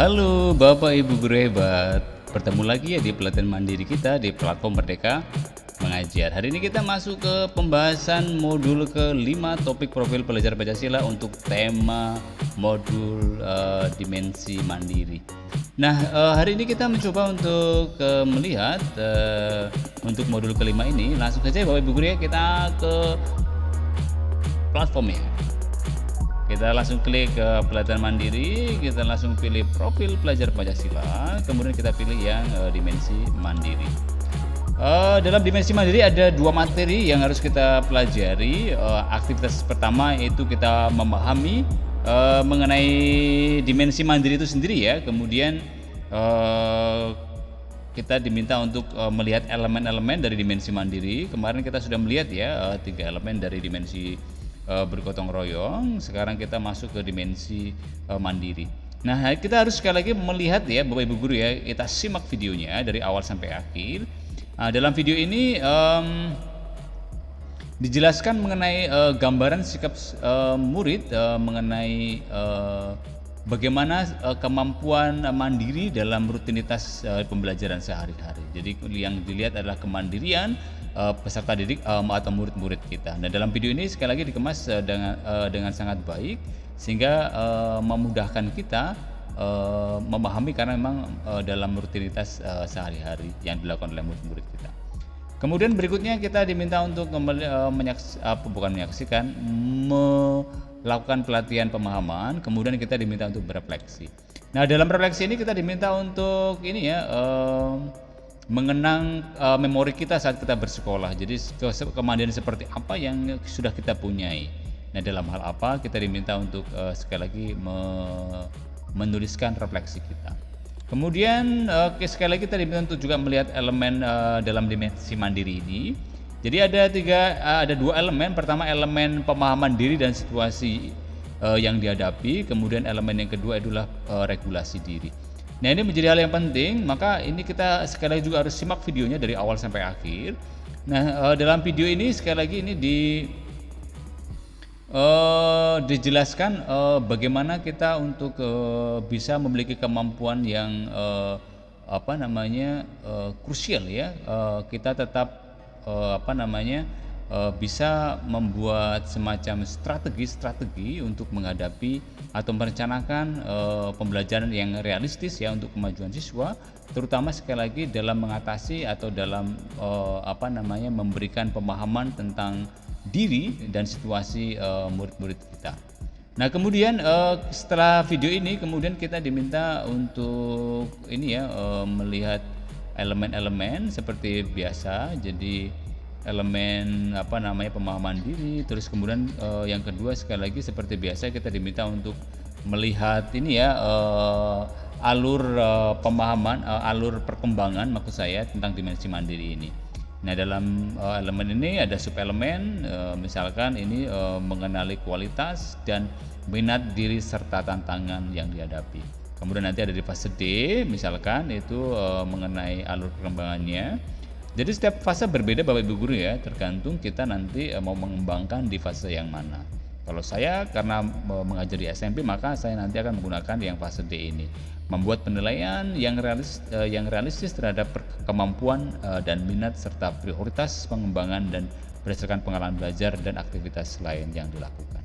Halo Bapak Ibu guru hebat, bertemu lagi ya di pelatihan mandiri kita di platform Merdeka Mengajar. Hari ini kita masuk ke pembahasan modul ke-5 topik profil pelajar Pancasila untuk tema modul dimensi mandiri. Nah, hari ini kita mencoba untuk melihat untuk modul ke-5 ini. Langsung saja Bapak Ibu guru ya, kita ke platformnya. Kita langsung klik ke pelatihan mandiri, kita langsung pilih profil pelajar Pancasila, kemudian kita pilih yang dimensi mandiri. Dalam dimensi mandiri ada dua materi yang harus kita pelajari. Aktivitas pertama itu kita memahami mengenai dimensi mandiri itu sendiri ya. Kemudian kita diminta untuk melihat elemen-elemen dari dimensi mandiri. Kemarin kita sudah melihat ya 3 elemen dari dimensi bergotong royong. Sekarang kita masuk ke dimensi mandiri. Nah, kita harus sekali lagi melihat ya Bapak Ibu guru ya, kita simak videonya dari awal sampai akhir. Dalam video ini dijelaskan mengenai gambaran sikap murid mengenai bagaimana kemampuan mandiri dalam rutinitas pembelajaran sehari-hari. Jadi yang dilihat adalah kemandirian peserta didik atau murid-murid kita. Nah, dalam video ini sekali lagi dikemas dengan sangat baik sehingga memudahkan kita memahami karena memang dalam rutinitas sehari-hari yang dilakukan oleh murid-murid kita. Kemudian berikutnya kita diminta untuk melakukan pelatihan pemahaman, kemudian kita diminta untuk berefleksi. Nah, dalam refleksi ini kita diminta untuk ini ya mengenang memori kita saat kita bersekolah. Jadi kemandirian seperti apa yang sudah kita punyai. Nah, dalam hal apa kita diminta untuk sekali lagi menuliskan refleksi kita. Kemudian sekali lagi kita diminta untuk juga melihat elemen dalam dimensi mandiri ini. Jadi ada dua elemen. Pertama elemen pemahaman diri dan situasi yang dihadapi. Kemudian elemen yang kedua adalah regulasi diri. Nah, ini menjadi hal yang penting, maka ini kita sekali lagi juga harus simak videonya dari awal sampai akhir. Nah, dalam video ini sekali lagi ini dijelaskan bagaimana kita untuk bisa memiliki kemampuan yang krusial ya. Kita tetap bisa membuat semacam strategi untuk menghadapi atau merencanakan pembelajaran yang realistis ya untuk kemajuan siswa, terutama sekali lagi dalam mengatasi atau dalam memberikan pemahaman tentang diri dan situasi murid-murid kita. Nah, kemudian setelah video ini kemudian kita diminta untuk ini ya melihat elemen-elemen seperti biasa. Jadi elemen pemahaman diri, terus kemudian yang kedua sekali lagi seperti biasa kita diminta untuk melihat ini ya alur pemahaman, alur perkembangan maksud saya tentang dimensi mandiri ini. Nah, dalam elemen ini ada subelemen, misalkan ini mengenali kualitas dan minat diri serta tantangan yang dihadapi. Kemudian nanti ada di fase D, misalkan itu mengenai alur perkembangannya. Jadi setiap fase berbeda Bapak Ibu guru ya, tergantung kita nanti mau mengembangkan di fase yang mana. Kalau saya karena mengajar di SMP maka saya nanti akan menggunakan yang fase D ini, membuat penilaian yang realistis terhadap kemampuan dan minat serta prioritas pengembangan dan berdasarkan pengalaman belajar dan aktivitas lain yang dilakukan.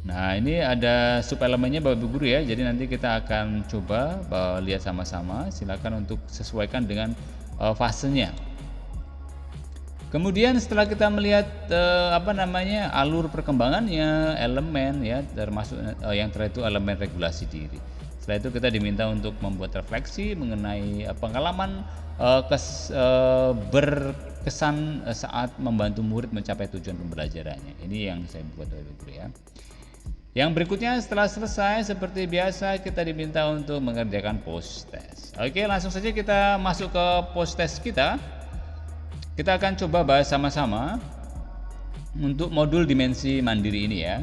Nah, ini ada subelemennya Bapak Ibu guru ya. Jadi nanti kita akan coba lihat sama-sama. Silakan untuk sesuaikan dengan fasenya. Kemudian setelah kita melihat alur perkembangannya, elemen ya, termasuk yang terakhir itu elemen regulasi diri. Setelah itu kita diminta untuk membuat refleksi mengenai pengalaman berkesan saat membantu murid mencapai tujuan pembelajarannya. Ini yang saya buat Bapak Ibu ya. Yang berikutnya setelah selesai seperti biasa kita diminta untuk mengerjakan post test. Oke, langsung saja kita masuk ke post test kita. Kita akan coba bahas sama-sama untuk modul dimensi mandiri ini ya.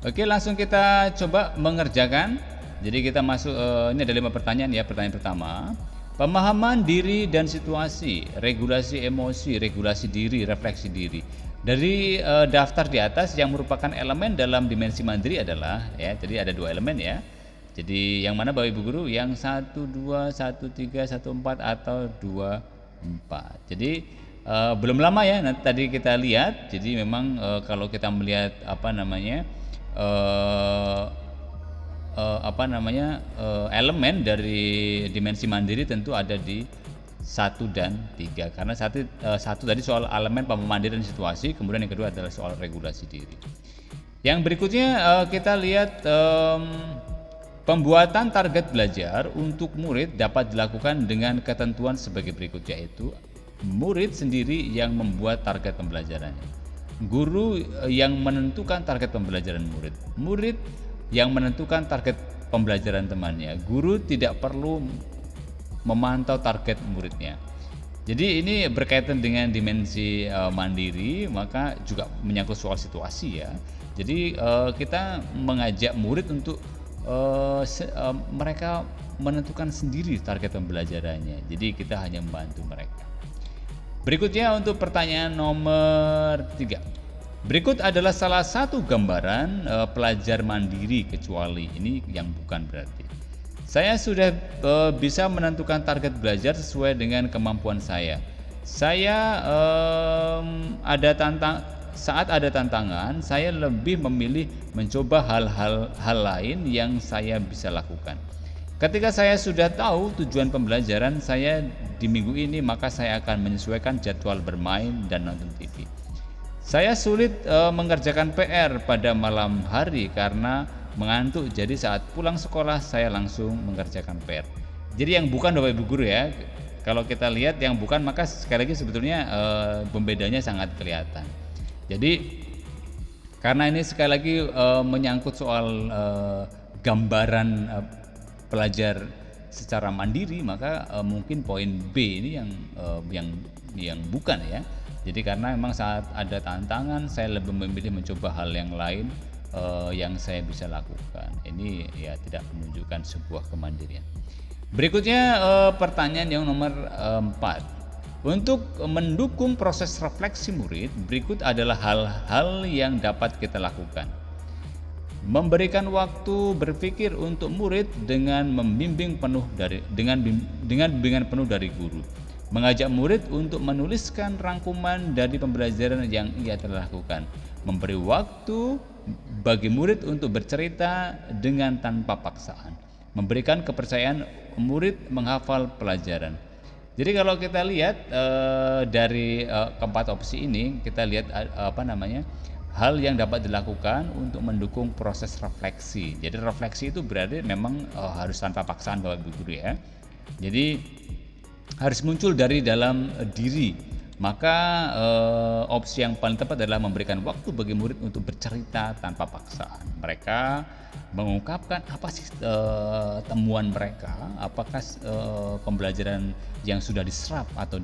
Oke, langsung kita coba mengerjakan. Jadi kita masuk, ini ada 5 pertanyaan ya. Pertanyaan pertama, pemahaman diri dan situasi, regulasi emosi, regulasi diri, refleksi diri. Dari daftar di atas yang merupakan elemen dalam dimensi mandiri adalah ya, jadi ada 2 elemen ya. Jadi yang mana Bapak Ibu guru? Yang 1 2 1 3 1 4 atau 2 4. Jadi belum lama ya tadi kita lihat. Jadi memang kalau kita melihat eh, elemen dari dimensi mandiri tentu ada di 1 dan 3, karena satu tadi soal elemen pemandirian situasi, kemudian yang kedua adalah soal regulasi diri. Yang berikutnya kita lihat pembuatan target belajar untuk murid dapat dilakukan dengan ketentuan sebagai berikut, yaitu murid sendiri yang membuat target pembelajarannya, guru yang menentukan target pembelajaran murid, murid yang menentukan target pembelajaran temannya. Guru tidak perlu memantau target muridnya. Jadi ini berkaitan dengan dimensi mandiri, maka juga menyangkut soal situasi ya. Jadi kita mengajak murid untuk mereka menentukan sendiri target pembelajarannya. Jadi kita hanya membantu mereka. Berikutnya untuk pertanyaan nomor 3. Berikut adalah salah satu gambaran pelajar mandiri kecuali, ini yang bukan berarti. Saya sudah bisa menentukan target belajar sesuai dengan kemampuan saya. Saat ada tantangan, saya lebih memilih mencoba hal lain yang saya bisa lakukan. Ketika saya sudah tahu tujuan pembelajaran saya di minggu ini, maka saya akan menyesuaikan jadwal bermain dan nonton TV. Saya sulit mengerjakan PR pada malam hari karena mengantuk, jadi saat pulang sekolah saya langsung mengerjakan PR. Jadi yang bukan Bapak Ibu guru ya, kalau kita lihat yang bukan, maka sekali lagi sebetulnya pembedanya sangat kelihatan. Jadi karena ini sekali lagi menyangkut soal gambaran pelajar secara mandiri, maka mungkin poin B ini yang bukan ya. Jadi karena memang saat ada tantangan saya lebih memilih mencoba hal yang lain yang saya bisa lakukan. Ini ya tidak menunjukkan sebuah kemandirian. Berikutnya pertanyaan yang nomor 4. Untuk mendukung proses refleksi murid, berikut adalah hal-hal yang dapat kita lakukan. Memberikan waktu berpikir untuk murid dengan bimbingan penuh dari guru. Mengajak murid untuk menuliskan rangkuman dari pembelajaran yang ia telah lakukan. Memberi waktu bagi murid untuk bercerita dengan tanpa paksaan. Memberikan kepercayaan murid menghafal pelajaran. Jadi kalau kita lihat dari keempat opsi ini, kita lihat hal yang dapat dilakukan untuk mendukung proses refleksi. Jadi refleksi itu berarti memang harus tanpa paksaan Bapak Ibu guru ya. Jadi harus muncul dari dalam diri. Maka opsi yang paling tepat adalah memberikan waktu bagi murid untuk bercerita tanpa paksaan. Mereka mengungkapkan apa sih temuan mereka, apakah pembelajaran yang sudah diserap atau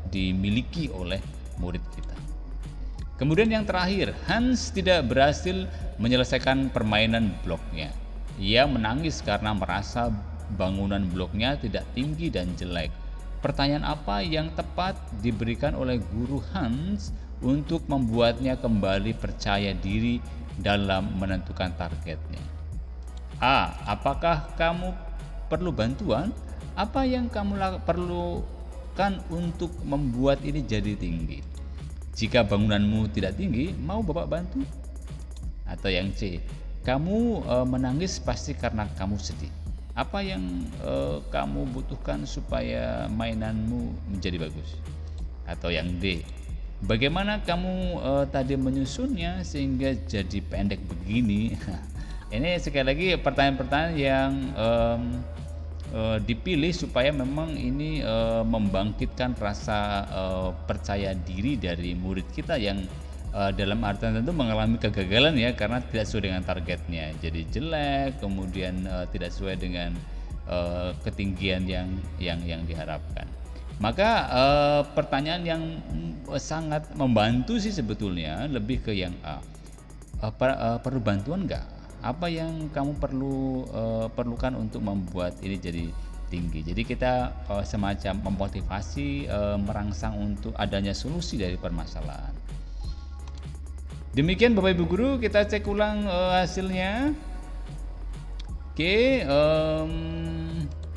dimiliki oleh murid kita. Kemudian yang terakhir, Hans tidak berhasil menyelesaikan permainan bloknya. Ia menangis karena merasa bangunan bloknya tidak tinggi dan jelek. Pertanyaan apa yang tepat diberikan oleh guru Hans untuk membuatnya kembali percaya diri dalam menentukan targetnya? A. Apakah kamu perlu bantuan? Apa yang kamu perlukan untuk membuat ini jadi tinggi? Jika bangunanmu tidak tinggi, mau Bapak bantu? Atau yang C. Kamu menangis pasti karena kamu sedih. Apa yang kamu butuhkan supaya mainanmu menjadi bagus? Atau yang D. Bagaimana kamu tadi menyusunnya sehingga jadi pendek begini? Ini sekali lagi pertanyaan-pertanyaan yang dipilih supaya memang ini membangkitkan rasa percaya diri dari murid kita yang dalam artian tentu mengalami kegagalan ya, karena tidak sesuai dengan targetnya, jadi jelek, kemudian tidak sesuai dengan ketinggian yang diharapkan. Maka pertanyaan yang sangat membantu sih sebetulnya lebih ke yang A. Perlu bantuan nggak? Apa yang kamu perlukan untuk membuat ini jadi tinggi. Jadi kita semacam memotivasi, merangsang untuk adanya solusi dari permasalahan. Demikian Bapak Ibu Guru, kita cek ulang hasilnya. Oke,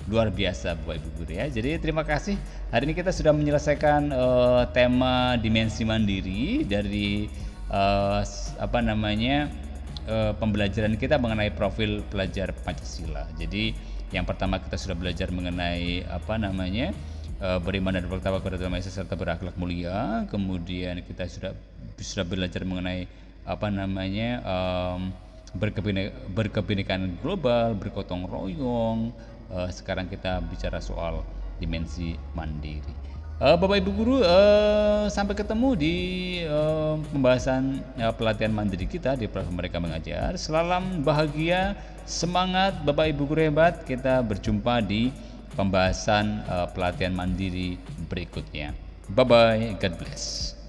luar biasa Bapak Ibu Guru ya. Jadi terima kasih. Hari ini kita sudah menyelesaikan tema dimensi mandiri dari pembelajaran kita mengenai profil pelajar Pancasila. Jadi yang pertama kita sudah belajar mengenai beriman dan bertakwa kepada Tuhan Maha Esa serta berakhlak mulia. Kemudian kita sudah belajar mengenai berkebinekaan global, bergotong royong. Sekarang kita bicara soal dimensi mandiri. Bapak Ibu Guru, sampai ketemu di pembahasan pelatihan mandiri kita di platform Mereka Mengajar. Salam bahagia, semangat Bapak Ibu Guru hebat. Kita berjumpa di pembahasan pelatihan mandiri berikutnya. Bye bye, God bless.